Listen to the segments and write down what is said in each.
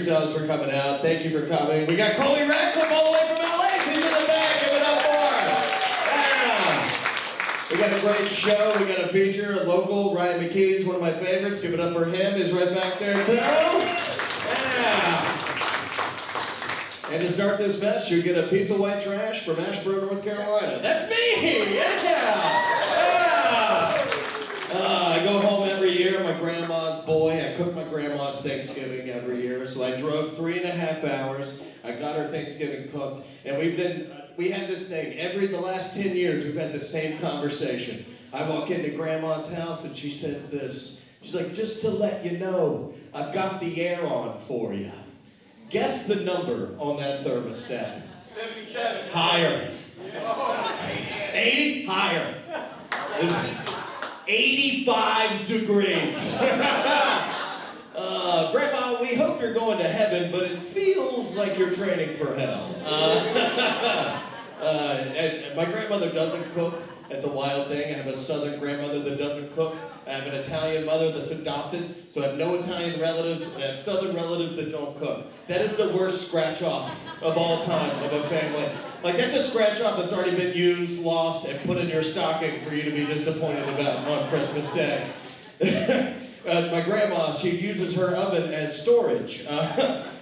yourselves for coming out. Thank you for coming. We got Chloe Radcliffe all the way from LA. She's in the back. Give it up for her. Yeah. We got a great show. We got a feature, a local. Ryan McKee's one of my favorites. Give it up for him. He's right back there too. Yeah. And to start this mess, you get a piece of white trash from Ashburn, North Carolina. That's me! Yeah! I go home every year, my grandma's boy. I cook my grandma's Thanksgiving every year. So I drove 3.5 hours. I got her Thanksgiving cooked. And we had this thing. The last 10 years, we've had the same conversation. I walk into grandma's house and she says this. She's like, just to let you know, I've got the air on for you. Guess the number on that thermostat. 77. Higher. 80? Higher. 85 degrees. Grandma, we hope you're going to heaven, but it feels like you're training for hell. And my grandmother doesn't cook. It's a wild thing. I have a southern grandmother that doesn't cook. I have an Italian mother that's adopted, so I have no Italian relatives, and I have southern relatives that don't cook. That is the worst scratch-off of all time of a family. Like, that's a scratch-off that's already been used, lost, and put in your stocking for you to be disappointed about on Christmas Day. My grandma, she uses her oven as storage.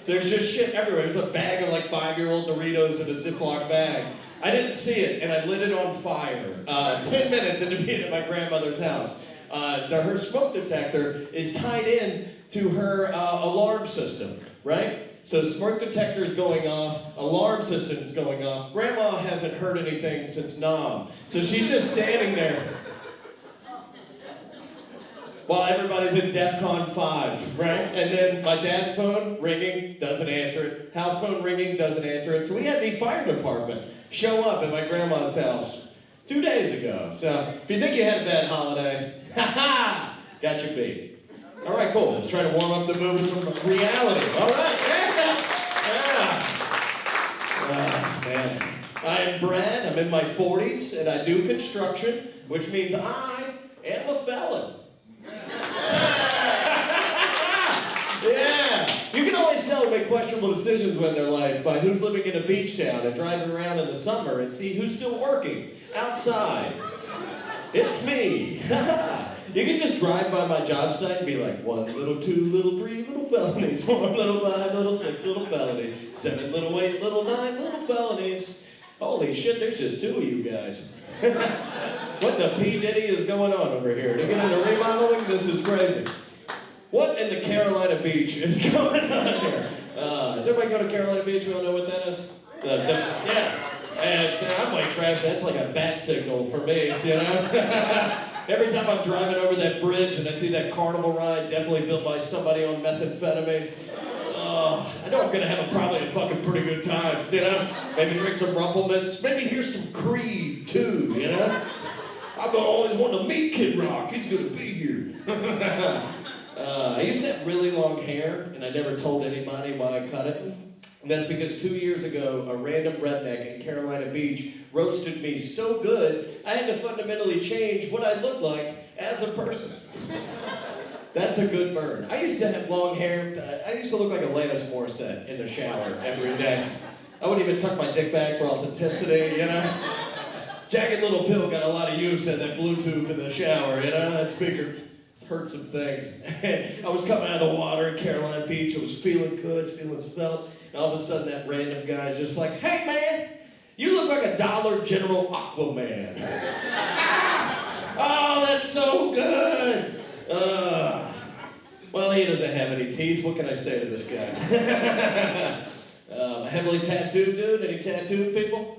There's just shit everywhere. There's a bag of like 5-year-old Doritos in a Ziploc bag. I didn't see it, and I lit it on fire 10 minutes into being at my grandmother's house. Her smoke detector is tied in to her alarm system, right? So smoke detector is going off, alarm system is going off. Grandma hasn't heard anything since Nam, so she's just standing there while everybody's at DEFCON 5, right? And then my dad's phone ringing, doesn't answer it. House phone ringing, doesn't answer it. So we had the fire department show up at my grandma's house 2 days ago. So if you think you had a bad holiday, ha-ha, got your beat. All right, cool. Let's try to warm up the mood with some reality. All right, yeah. Man. I'm Brad, I'm in my 40s, and I do construction, which means I am a felon. Yeah, you can always tell who make questionable decisions in their life by who's living in a beach town and driving around in the summer and see who's still working outside. It's me. You can just drive by my job site and be like, 1 little, 2 little, 3 little felonies, 4 little, 5 little, 6 little felonies, 7 little, 8 little, 9 little felonies. Holy shit, there's just 2 of you guys. What the P. Diddy is going on over here? To get into remodeling? This is crazy. What in the Carolina Beach is going on here? Does everybody go to Carolina Beach? We all know what that is? Yeah. And I'm white trash. That's like a bat signal for me, you know? Every time I'm driving over that bridge and I see that carnival ride, definitely built by somebody on methamphetamine, I know I'm gonna have probably a fucking pretty good time, you know? Maybe drink some Rumplemans, maybe hear some Creed too, you know? I've always wanted to meet Kid Rock. He's gonna be here. I used to have really long hair, and I never told anybody why I cut it. And that's because 2 years ago, a random redneck in Carolina Beach roasted me so good, I had to fundamentally change what I looked like as a person. That's a good burn. I used to have long hair. I used to look like Alanis Morissette in the shower every day. I wouldn't even tuck my dick bag for authenticity, you know? Jagged Little Pill got a lot of use at that blue tube in the shower, you know? That's bigger. Heard some things. I was coming out of the water in Carolina Beach. I was feeling good, feeling felt. And all of a sudden that random guy's just like, hey man, you look like a Dollar General Aquaman. Oh, that's so good. Well, he doesn't have any teeth. What can I say to this guy? A heavily tattooed dude. Any tattooed people?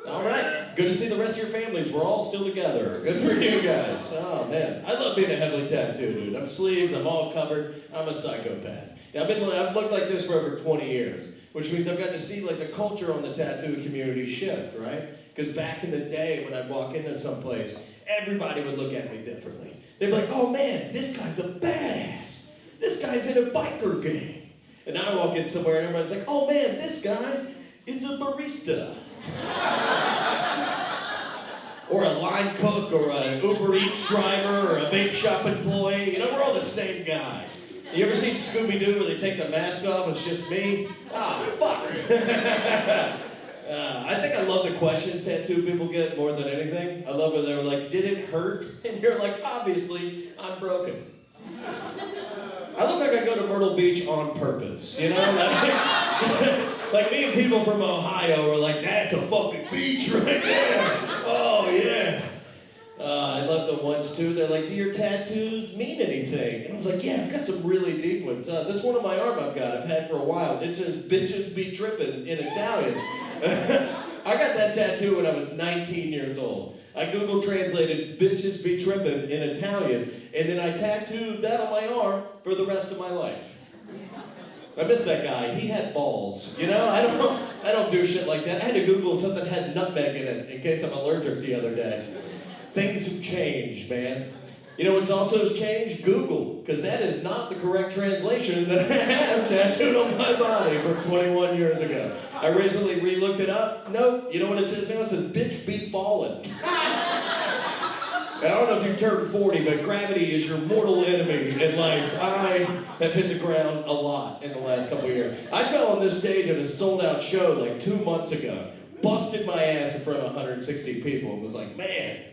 All right, good to see the rest of your families. We're all still together. Good for you guys. Oh man, I love being a heavily tattooed dude. I'm sleeves, I'm all covered. I'm a psychopath. Yeah, I've looked like this for over 20 years, which means I've gotten to see like the culture on the tattoo community shift, right? Because back in the day when I'd walk into someplace, everybody would look at me differently. They'd be like, oh man, this guy's a badass. This guy's in a biker gang. And now I walk in somewhere and everybody's like, oh man, this guy is a barista. Or a line cook, or an Uber Eats driver, or a vape shop employee. You know, we're all the same guy. You ever seen Scooby-Doo where they take the mask off, it's just me? Ah, fuck. I think I love the questions tattoo people get more than anything. I love when they're like, did it hurt? And you're like, obviously, I'm broken. I look like I go to Myrtle Beach on purpose, you know? Like me and people from Ohio were like, that's a fucking beach right there. Oh, yeah. I love the ones too. They're like, do your tattoos mean anything? And I was like, yeah, I've got some really deep ones. This one on my arm I've had for a while. It says, bitches be trippin' in Italian. I got that tattoo when I was 19 years old. I Google translated bitches be trippin' in Italian, and then I tattooed that on my arm for the rest of my life. I miss that guy. He had balls. You know, I don't do shit like that. I had to Google something that had nutmeg in it in case I'm allergic the other day. Things have changed, man. You know what's also changed? Google, because that is not the correct translation that I have tattooed on my body from 21 years ago. I recently re-looked it up. Nope. You know what it says now? It says, bitch be fallen. I don't know if you've turned 40, but gravity is your mortal enemy in life. I have hit the ground a lot in the last couple of years. I fell on this stage at a sold-out show like 2 months ago, busted my ass in front of 160 people, and was like, man,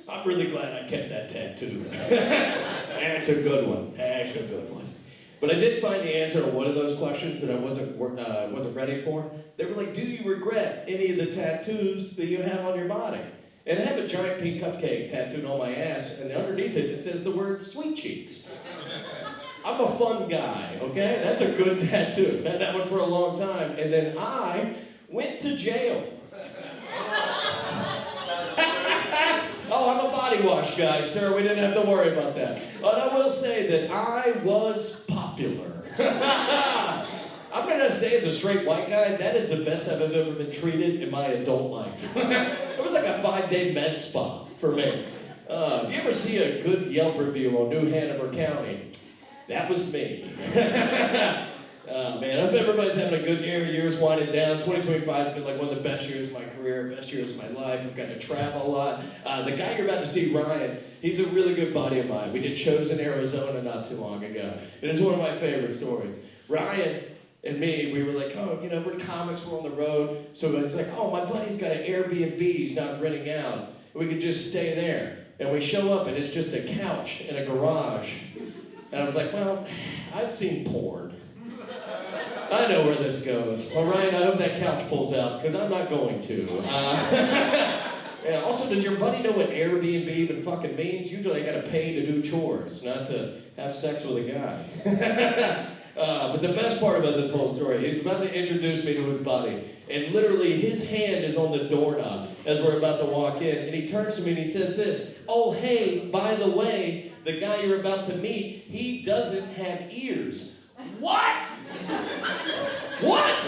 I'm really glad I kept that tattoo. That's a good one. That's a good one. But I did find the answer to one of those questions that I wasn't ready for. They were like, do you regret any of the tattoos that you have on your body? And I have a giant pink cupcake tattooed on my ass, and underneath it says the word sweet cheeks. I'm a fun guy, okay? That's a good tattoo. Had that one for a long time. And then I went to jail. Oh, I'm a body wash guy, sir. We didn't have to worry about that. But I will say that I was popular. I'm going to say as a straight white guy, that is the best I've ever been treated in my adult life. It was like a 5-day med spa for me. If you ever see a good Yelp review on New Hanover County, that was me. Man, I hope everybody's having a good year. Year's winding down. 2025 has been like one of the best years of my career, best years of my life. I've gotten to travel a lot. The guy you're about to see, Ryan, he's a really good buddy of mine. We did shows in Arizona not too long ago. It is one of my favorite stories. Ryan and me, we were like, oh, you know, we're comics, we're on the road. So it's like, oh, my buddy's got an Airbnb he's not renting out. We could just stay there. And we show up and it's just a couch in a garage. And I was like, well, I've seen porn. I know where this goes. Well, Ryan, I hope that couch pulls out, because I'm not going to. Yeah, also, does your buddy know what Airbnb even fucking means? Usually I gotta pay to do chores, not to have sex with a guy. But the best part about this whole story, he's about to introduce me to his buddy, and literally his hand is on the doorknob as we're about to walk in, and he turns to me and he says this, oh, hey, by the way, the guy you're about to meet, he doesn't have ears. What? What?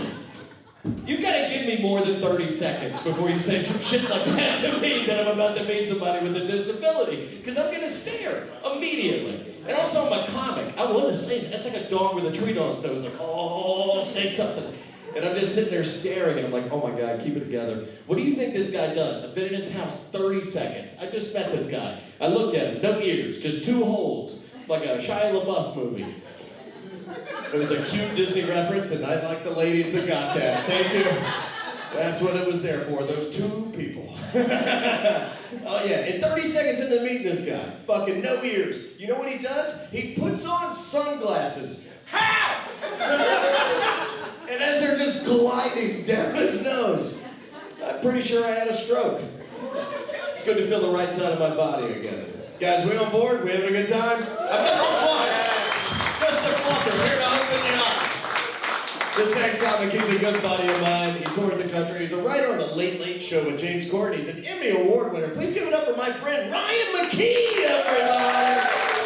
You gotta give me more than 30 seconds before you say some shit like that to me that I'm about to meet somebody with a disability. Because I'm gonna stare immediately. And also I'm a comic. I want to say, that's like a dog with a treat on its nose. Like, oh, say something. And I'm just sitting there staring and I'm like, oh my God, keep it together. What do you think this guy does? I've been in his house 30 seconds. I just met this guy. I looked at him, no ears, just 2 holes, like a Shia LaBeouf movie. It was a cute Disney reference, and I like the ladies that got that. Thank you. That's what it was there for, those 2 people. Oh yeah, in 30 seconds into meeting this guy, fucking no ears. You know what he does? He puts on sunglasses. How? And as they're just gliding down his nose, I'm pretty sure I had a stroke. It's good to feel the right side of my body again. Guys, we on board? We having a good time? I'm just on fire. Just a fluffer, here to open you up. This next comic, he's a good buddy of mine. He tours the country. He's a writer on The Late Late Show with James Corden. He's an Emmy Award winner. Please give it up for my friend Ryan McKee, everybody.